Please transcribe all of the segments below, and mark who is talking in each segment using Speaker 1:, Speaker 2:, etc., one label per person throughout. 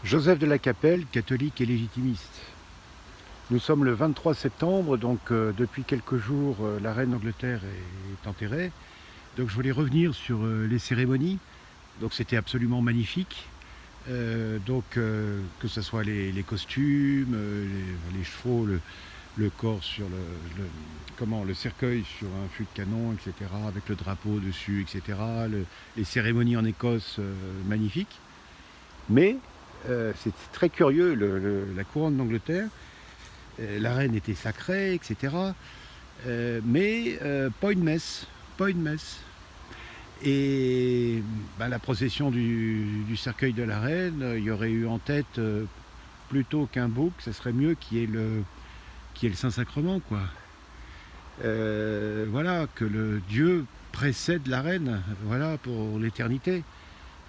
Speaker 1: Joseph de la Capelle, catholique et légitimiste. Nous sommes le 23 septembre, donc depuis quelques jours, la reine d'Angleterre est enterrée. Donc je voulais revenir sur les cérémonies. Donc c'était absolument magnifique. Que ce soit les costumes, les chevaux, le corps sur le cercueil sur un fût de canon, etc., avec le drapeau dessus, etc. Les cérémonies en Écosse, magnifiques. Mais c'est très curieux, la couronne d'Angleterre, la reine était sacrée, etc. Mais pas une messe, pas une messe. Et la procession du cercueil de la reine, il y aurait eu en tête, plutôt qu'un bouc, ce serait mieux qu'il y ait le Saint-Sacrement, quoi. Voilà, que le Dieu précède la reine, voilà, pour l'éternité.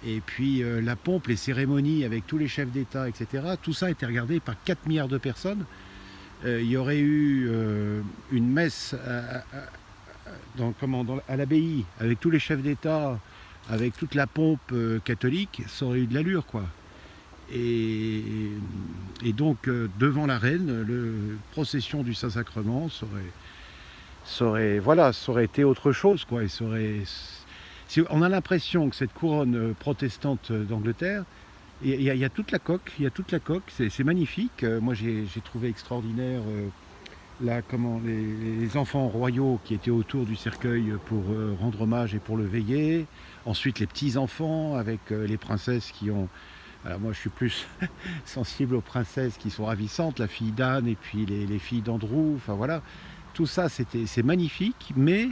Speaker 1: Et puis la pompe, les cérémonies avec tous les chefs d'État, etc., tout ça a été regardé par 4 milliards de personnes. Il y aurait eu une messe à l'abbaye avec tous les chefs d'État, avec toute la pompe catholique, ça aurait eu de l'allure, quoi. Et, et donc, devant la reine, la procession du Saint-Sacrement, ça aurait été autre chose, quoi. On a l'impression que cette couronne protestante d'Angleterre, il y a toute la coque, c'est magnifique. Moi j'ai trouvé extraordinaire les enfants royaux qui étaient autour du cercueil pour rendre hommage et pour le veiller. Ensuite les petits-enfants avec les princesses qui ont... Alors moi je suis plus sensible aux princesses qui sont ravissantes, la fille d'Anne et puis les filles d'Andrew, enfin voilà. Tout ça c'est magnifique, mais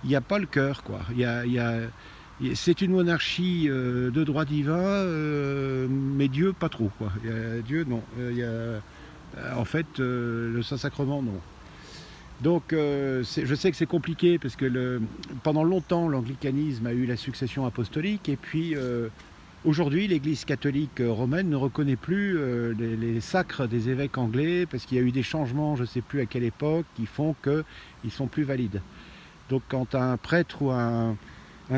Speaker 1: il n'y a pas le cœur, quoi. C'est une monarchie de droit divin, mais Dieu pas trop, quoi. Dieu non. En fait, le Saint-Sacrement non. Donc je sais que c'est compliqué parce que pendant longtemps l'anglicanisme a eu la succession apostolique et puis aujourd'hui l'Église catholique romaine ne reconnaît plus les sacres des évêques anglais parce qu'il y a eu des changements, je ne sais plus à quelle époque, qui font qu'ils ne sont plus valides. Donc quand un prêtre ou un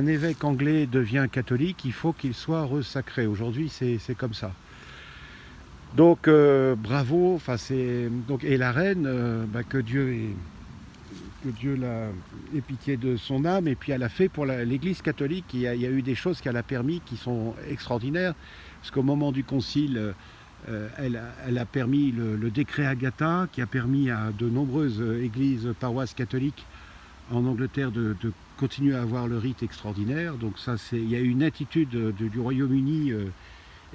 Speaker 1: évêque anglais devient catholique, il faut qu'il soit resacré. Aujourd'hui, c'est comme ça. Donc bravo, et la reine, que Dieu ait pitié de son âme, et puis elle a fait pour l'Église catholique, il y a eu des choses qu'elle a permis qui sont extraordinaires, parce qu'au moment du concile, elle a permis le décret Agatha, qui a permis à de nombreuses églises, paroisses catholiques en Angleterre de continuer à avoir le rite extraordinaire. Donc il y a eu une attitude du Royaume-Uni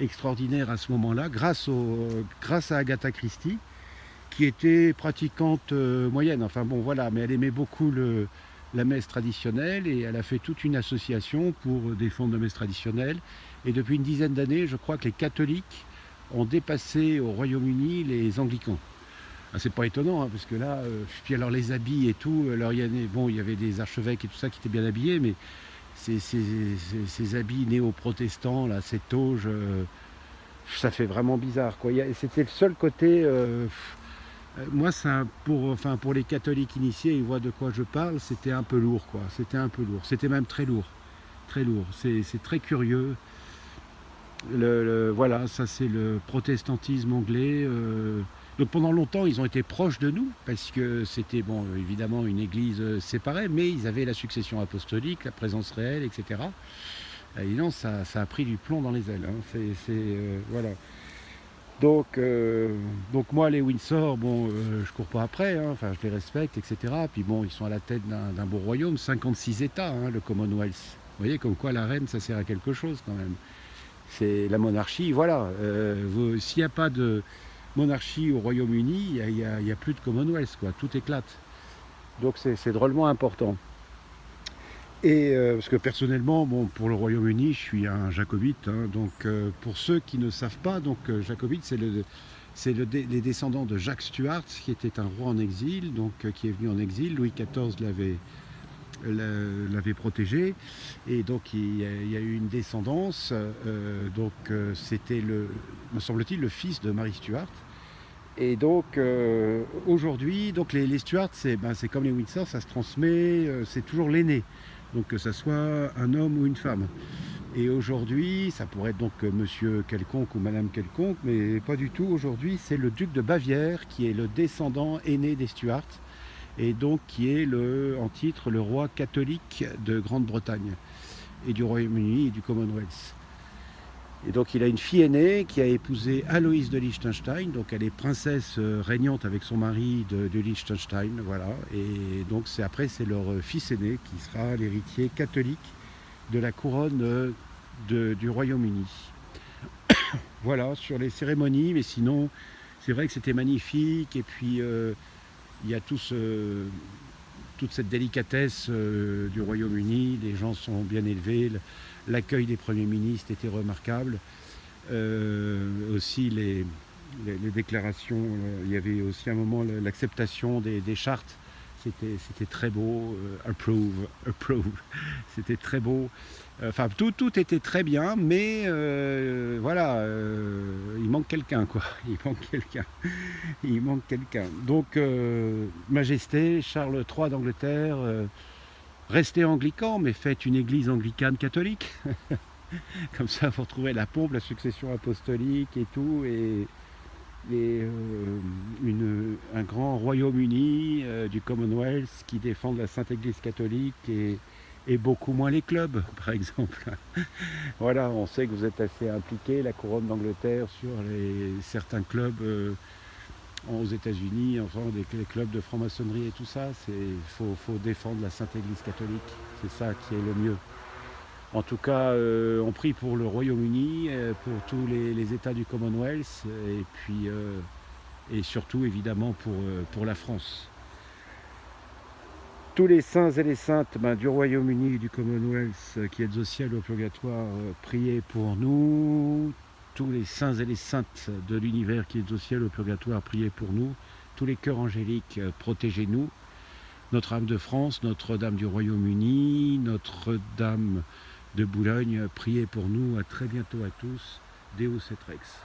Speaker 1: extraordinaire à ce moment-là, grâce à Agatha Christie, qui était pratiquante moyenne. Enfin bon, voilà, mais elle aimait beaucoup la messe traditionnelle et elle a fait toute une association pour défendre la messe traditionnelle. Et depuis une dizaine d'années, je crois que les catholiques ont dépassé au Royaume-Uni les anglicans. Ah, c'est pas étonnant, hein, parce que là, puis alors les habits et tout, alors il y avait des archevêques et tout ça qui étaient bien habillés, mais ces habits néo-protestants, là, ces toges, ça fait vraiment bizarre, quoi. C'était le seul côté. Moi, pour les catholiques initiés, ils voient de quoi je parle, c'était un peu lourd, quoi. C'était un peu lourd. C'était même très lourd. Très lourd. C'est très curieux. Voilà, ça c'est le protestantisme anglais. Donc pendant longtemps, ils ont été proches de nous, parce que c'était, bon, évidemment, une église séparée, mais ils avaient la succession apostolique, la présence réelle, etc. Évidemment, ça a pris du plomb dans les ailes, hein. Voilà. Donc moi, les Windsor, bon, je cours pas après, hein. Enfin, je les respecte, etc. Puis bon, ils sont à la tête d'un beau royaume, 56 États, hein, le Commonwealth. Vous voyez, comme quoi la reine, ça sert à quelque chose quand même. C'est la monarchie, voilà. S'il n'y a pas de monarchie au Royaume-Uni, il n'y a plus de Commonwealth, quoi. Tout éclate. Donc c'est drôlement important. Et parce que personnellement, bon, pour le Royaume-Uni, je suis un jacobite, hein. Donc pour ceux qui ne savent pas, donc jacobite, les descendants de Jacques Stuart, qui était un roi en exil, donc qui est venu en exil. Louis XIV l'avait protégé, et donc il y a eu une descendance. C'était me semble-t-il, le fils de Marie Stuart. Et donc aujourd'hui, donc les Stuart, c'est comme les Windsor, ça se transmet, c'est toujours l'aîné, donc que ça soit un homme ou une femme. Et aujourd'hui, ça pourrait être donc monsieur quelconque ou madame quelconque, mais pas du tout. Aujourd'hui, c'est le duc de Bavière qui est le descendant aîné des Stuarts et donc qui est en titre le roi catholique de Grande-Bretagne et du Royaume-Uni et du Commonwealth. Et donc il a une fille aînée qui a épousé Aloïse de Liechtenstein, donc elle est princesse régnante avec son mari de Liechtenstein, voilà. Et donc c'est leur fils aîné qui sera l'héritier catholique de la couronne du Royaume-Uni. Voilà, sur les cérémonies, mais sinon c'est vrai que c'était magnifique, et puis il y a toute cette délicatesse du Royaume-Uni, les gens sont bien élevés, l'accueil des premiers ministres était remarquable. Aussi les déclarations, il y avait aussi un moment l'acceptation des chartes, c'était très beau, approve, c'était très beau. Enfin, tout était très bien, mais voilà, il manque quelqu'un, quoi. Il manque quelqu'un. Donc, Majesté, Charles III d'Angleterre, restez anglican, mais faites une église anglicane catholique. Comme ça, vous retrouvez la pompe, la succession apostolique et tout, et un grand Royaume-Uni du Commonwealth qui défend la Sainte Église catholique et beaucoup moins les clubs, par exemple. Voilà, on sait que vous êtes assez impliqué, la couronne d'Angleterre, sur certains clubs aux États-Unis, enfin les clubs de franc-maçonnerie et tout ça. Faut défendre la Sainte Église catholique, c'est ça qui est le mieux. En tout cas, on prie pour le Royaume-Uni, pour tous les États du Commonwealth, et puis et surtout évidemment pour la France. Tous les saints et les saintes du Royaume-Uni et du Commonwealth qui êtes au ciel ou au purgatoire, priez pour nous. Tous les saints et les saintes de l'univers qui êtes au ciel ou au purgatoire, priez pour nous. Tous les cœurs angéliques, protégez-nous. Notre-Dame de France, Notre-Dame du Royaume-Uni, Notre-Dame de Boulogne, priez pour nous. À très bientôt à tous. Deus et Rex.